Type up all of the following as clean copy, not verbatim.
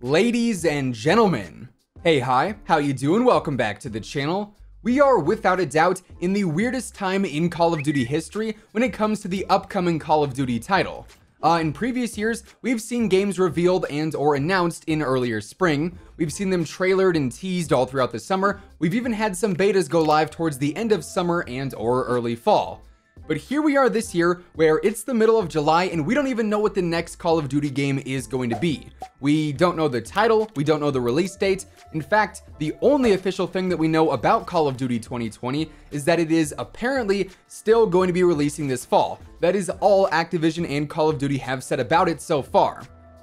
Ladies and gentlemen, hey, hi, how you doing? Welcome back to the channel. We are without a doubt in the weirdest time in Call of Duty history when it comes to the upcoming Call of Duty title. In previous years, we've seen games revealed and or announced in earlier spring. We've seen them trailered and teased all throughout the summer. We've even had some betas go live towards the end of summer and or early fall. But here we are this year where it's the middle of July and we don't even know what the next Call of Duty game is going to be. We don't know the title, we don't know the release date. In fact, the only official thing that we know about Call of Duty 2020 is that it is apparently still going to be releasing this fall. That is all Activision and Call of Duty have said about it so far.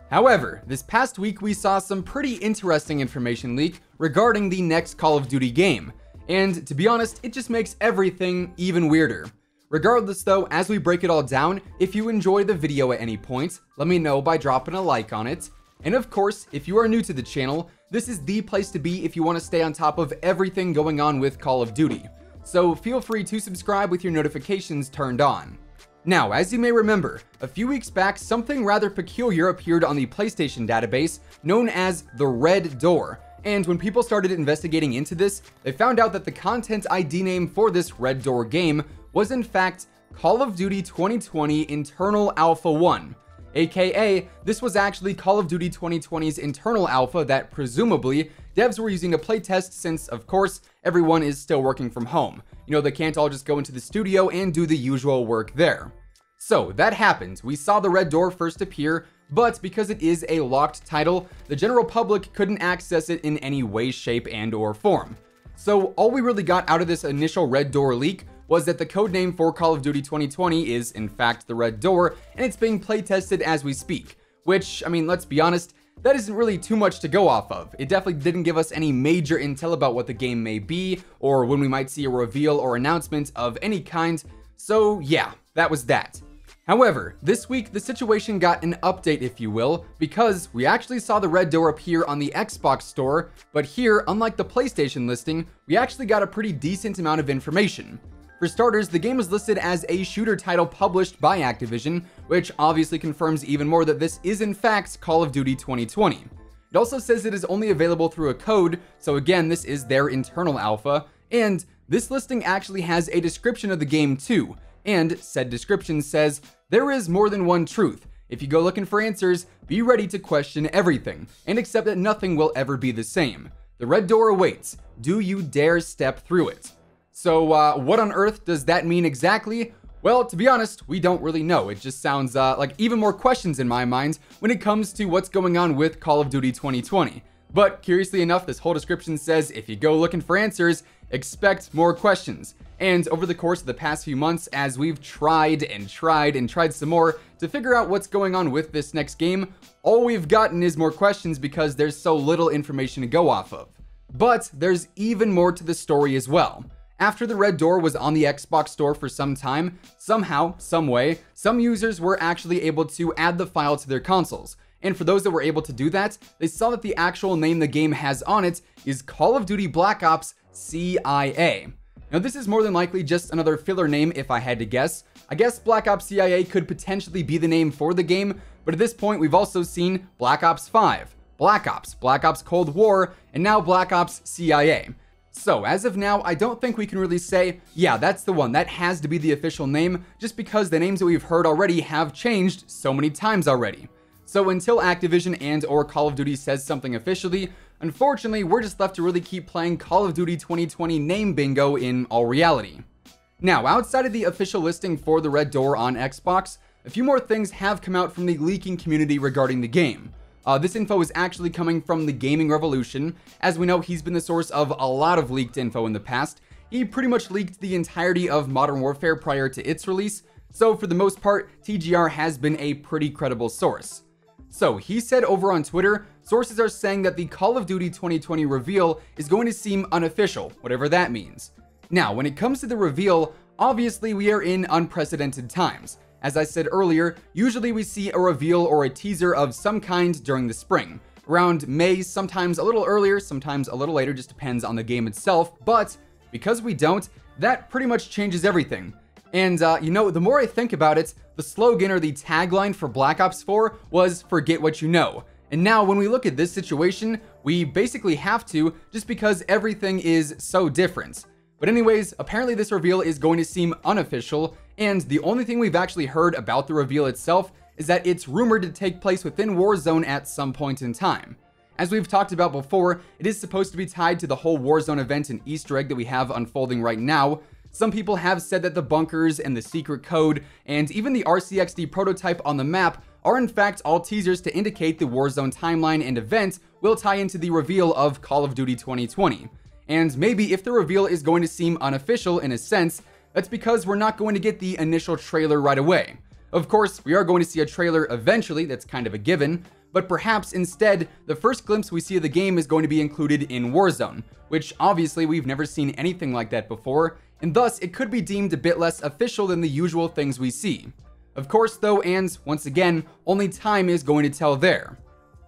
However, this past week we saw some pretty interesting information leak regarding the next Call of Duty game. And to be honest, it just makes everything even weirder. Regardless though, as we break it all down, if you enjoy the video at any point, let me know by dropping a like on it. And of course, if you are new to the channel, this is the place to be if you want to stay on top of everything going on with Call of Duty. So feel free to subscribe with your notifications turned on. Now, as you may remember, a few weeks back, something rather peculiar appeared on the PlayStation database known as the Red Door. And when people started investigating into this, they found out that the content ID name for this Red Door game was in fact Call of Duty 2020 Internal Alpha 1. AKA, this was actually Call of Duty 2020's internal alpha that presumably devs were using to playtest since, of course, everyone is still working from home. You know, they can't all just go into the studio and do the usual work there. So that happened. We saw the Red Door first appear, but because it is a locked title, the general public couldn't access it in any way, shape, and or form. So all we really got out of this initial Red Door leak was that the codename for Call of Duty 2020 is in fact the Red Door, and it's being playtested as we speak. Which, I mean, let's be honest, that isn't really too much to go off of. It definitely didn't give us any major intel about what the game may be, or when we might see a reveal or announcement of any kind. So yeah, that was that. However, this week the situation got an update, if you will, because we actually saw the Red Door appear on the Xbox store, but here, unlike the PlayStation listing, we actually got a pretty decent amount of information. For starters, the game is listed as a shooter title published by Activision, which obviously confirms even more that this is in fact Call of Duty 2020. It also says it is only available through a code, so again, this is their internal alpha, and this listing actually has a description of the game too, and said description says, "There is more than one truth. If you go looking for answers, be ready to question everything, and accept that nothing will ever be the same. The Red Door awaits. Do you dare step through it?" So what on earth does that mean exactly? Well, to be honest, we don't really know. It just sounds like even more questions in my mind when it comes to what's going on with Call of Duty 2020. But curiously enough, this whole description says if you go looking for answers, expect more questions. And over the course of the past few months, as we've tried and tried and tried some more to figure out what's going on with this next game, all we've gotten is more questions because there's so little information to go off of. But there's even more to the story as well. After the Red Door was on the Xbox store for some time, somehow, some way, some users were actually able to add the file to their consoles. And for those that were able to do that, they saw that the actual name the game has on it is Call of Duty Black Ops CIA. Now this is more than likely just another filler name if I had to guess. I guess Black Ops CIA could potentially be the name for the game, but at this point we've also seen Black Ops 5, Black Ops Cold War, and now Black Ops CIA. So as of now, I don't think we can really say, yeah, that's the one, that has to be the official name, just because the names that we've heard already have changed so many times already. So until Activision and or Call of Duty says something officially, unfortunately, we're just left to really keep playing Call of Duty 2020 name bingo in all reality. Now, outside of the official listing for the Red Door on Xbox, a few more things have come out from the leaking community regarding the game. This info is actually coming from the Gaming Revolution. As we know, he's been the source of a lot of leaked info in the past. He pretty much leaked the entirety of Modern Warfare prior to its release, so for the most part, TGR has been a pretty credible source. So he said over on Twitter, sources are saying that the Call of Duty 2020 reveal is going to seem unofficial, whatever that means. Now, when it comes to the reveal, obviously we are in unprecedented times. As I said earlier, usually we see a reveal or a teaser of some kind during the spring. Around May, sometimes a little earlier, sometimes a little later, just depends on the game itself, but because we don't, that pretty much changes everything. And you know, the more I think about it, the slogan or the tagline for Black Ops 4 was "Forget what you know." And now when we look at this situation, we basically have to, just because everything is so different. But anyways, apparently this reveal is going to seem unofficial, and the only thing we've actually heard about the reveal itself is that it's rumored to take place within Warzone at some point in time. As we've talked about before, it is supposed to be tied to the whole Warzone event and Easter egg that we have unfolding right now. Some people have said that the bunkers and the secret code and even the RCXD prototype on the map are in fact all teasers to indicate the Warzone timeline and event will tie into the reveal of Call of Duty 2020. And maybe if the reveal is going to seem unofficial in a sense, that's because we're not going to get the initial trailer right away. Of course, we are going to see a trailer eventually, that's kind of a given, but perhaps instead, the first glimpse we see of the game is going to be included in Warzone, which obviously we've never seen anything like that before, and thus it could be deemed a bit less official than the usual things we see. Of course though, and once again, only time is going to tell there.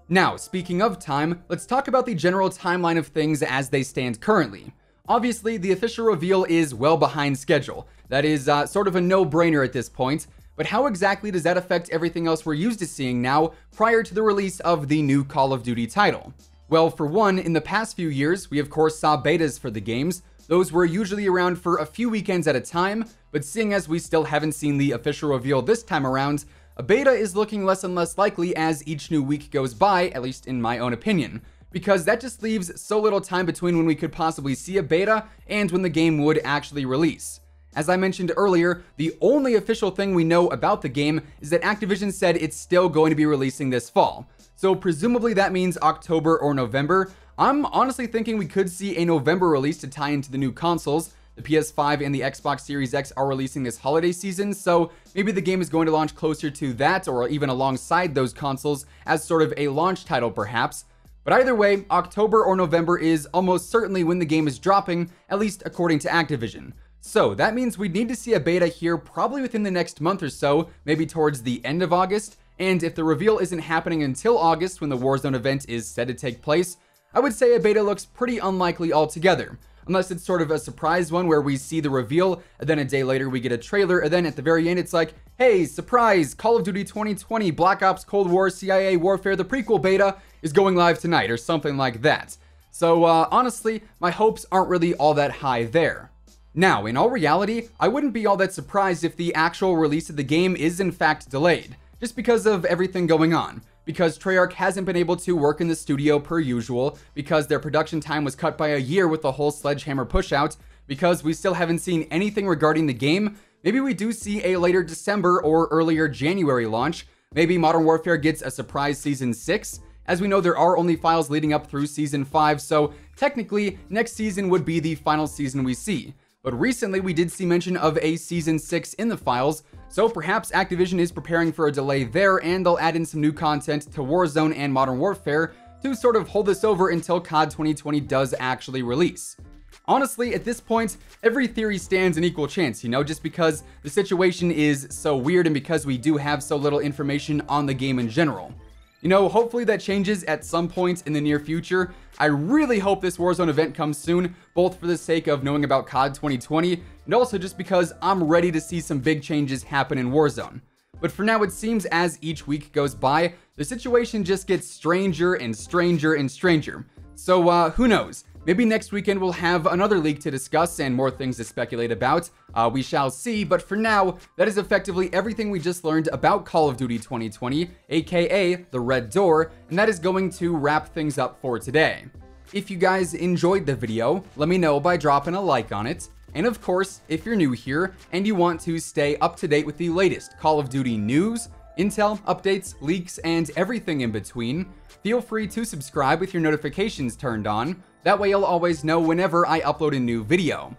Now, speaking of time, let's talk about the general timeline of things as they stand currently. Obviously, the official reveal is well behind schedule. That is sort of a no-brainer at this point, but how exactly does that affect everything else we're used to seeing now prior to the release of the new Call of Duty title? Well, for one, in the past few years, we of course saw betas for the games. Those were usually around for a few weekends at a time, but seeing as we still haven't seen the official reveal this time around, a beta is looking less and less likely as each new week goes by, at least in my own opinion, because that just leaves so little time between when we could possibly see a beta and when the game would actually release. As I mentioned earlier, the only official thing we know about the game is that Activision said it's still going to be releasing this fall. So presumably that means October or November. I'm honestly thinking we could see a November release to tie into the new consoles. The PS5 and the Xbox Series X are releasing this holiday season, so maybe the game is going to launch closer to that or even alongside those consoles as sort of a launch title perhaps. But either way, October or November is almost certainly when the game is dropping, at least according to Activision. So that means we'd need to see a beta here probably within the next month or so, maybe towards the end of August. And if the reveal isn't happening until August when the Warzone event is set to take place, I would say a beta looks pretty unlikely altogether. Unless it's sort of a surprise one where we see the reveal, and then a day later we get a trailer, and then at the very end it's like, hey, surprise, Call of Duty 2020, Black Ops Cold War, CIA Warfare, the prequel beta is going live tonight, or something like that. So honestly, my hopes aren't really all that high there. Now, in all reality, I wouldn't be all that surprised if the actual release of the game is in fact delayed, just because of everything going on. Because Treyarch hasn't been able to work in the studio per usual, because their production time was cut by a year with the whole Sledgehammer pushout, because we still haven't seen anything regarding the game. Maybe we do see a later December or earlier January launch. Maybe Modern Warfare gets a surprise Season 6. As we know, there are only files leading up through Season 5, so technically, next season would be the final season we see. But recently we did see mention of a Season 6 in the files, so perhaps Activision is preparing for a delay there and they'll add in some new content to Warzone and Modern Warfare to sort of hold this over until COD 2020 does actually release. Honestly, at this point, every theory stands an equal chance, you know, just because the situation is so weird and because we do have so little information on the game in general. You know, hopefully that changes at some point in the near future. I really hope this Warzone event comes soon, both for the sake of knowing about COD 2020, and also just because I'm ready to see some big changes happen in Warzone. But for now, it seems as each week goes by, the situation just gets stranger and stranger and stranger. So who knows? Maybe next weekend we'll have another leak to discuss and more things to speculate about. We shall see, but for now, that is effectively everything we just learned about Call of Duty 2020, aka the Red Door, and that is going to wrap things up for today. If you guys enjoyed the video, let me know by dropping a like on it. And of course, if you're new here and you want to stay up to date with the latest Call of Duty news, intel, updates, leaks, and everything in between, feel free to subscribe with your notifications turned on. That way you'll always know whenever I upload a new video.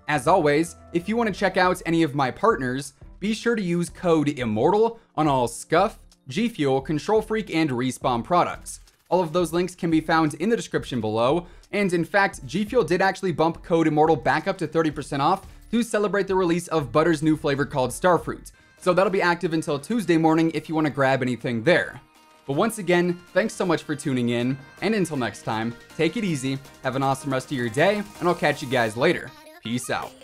As always, if you want to check out any of my partners, be sure to use code IMMORTAL on all Scuff, G Fuel, Control Freak, and Respawn products. All of those links can be found in the description below, and in fact, G Fuel did actually bump code IMMORTAL back up to 30% off to celebrate the release of Butter's new flavor called Starfruit. So that'll be active until Tuesday morning if you want to grab anything there. But once again, thanks so much for tuning in, and until next time, take it easy, have an awesome rest of your day, and I'll catch you guys later. Peace out.